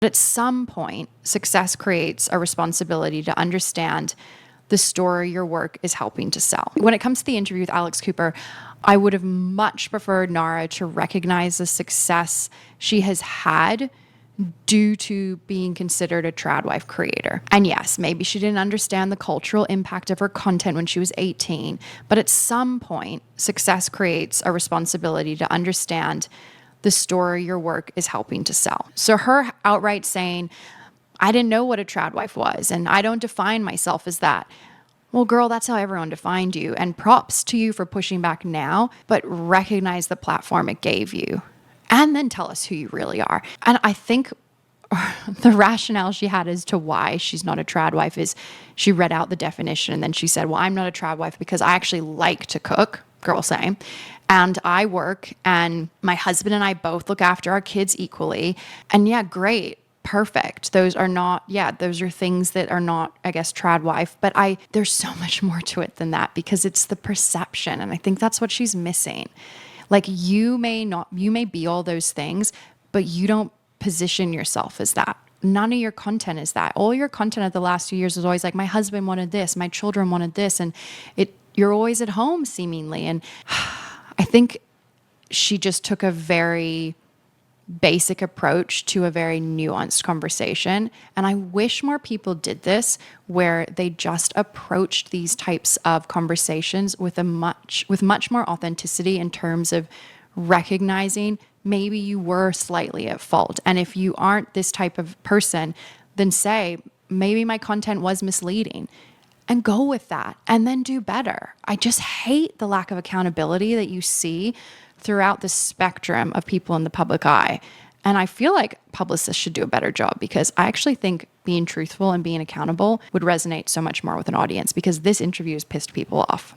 At some point, success creates a responsibility to understand the story your work is helping to sell. When it comes to the interview with Alex Cooper, I would have much preferred Nara to recognize the success she has had due to being considered a Tradwife creator. And yes, maybe she didn't understand the cultural impact of her content when she was 18, but at some point, success creates a responsibility to understand the story your work is helping to sell. So her outright saying, I didn't know what a Tradwife was, and I don't define myself as that. Well, girl, that's how everyone defined you. And props to you for pushing back now, but recognize the platform it gave you. And then tell us who you really are. And I think the rationale she had as to why she's not a Tradwife is she read out the definition and then she said, well, I'm not a Tradwife because I actually like to cook, girl same. And I work and my husband and I both look after our kids equally. And yeah, great. Perfect. Those are things that are not, I guess, Tradwife, but there's so much more to it than that because it's the perception. And I think that's what she's missing. Like you may be all those things, but you don't position yourself as that. None of your content is that. All your content of the last 2 years is always like, my husband wanted this, my children wanted this. And you're always at home seemingly. And I think she just took a very basic approach to a very nuanced conversation. And I wish more people did this where they just approached these types of conversations with much more authenticity in terms of recognizing maybe you were slightly at fault. And if you aren't this type of person, then say, maybe my content was misleading and go with that and then do better. I just hate the lack of accountability that you see throughout the spectrum of people in the public eye. And I feel like publicists should do a better job because I actually think being truthful and being accountable would resonate so much more with an audience because this interview has pissed people off.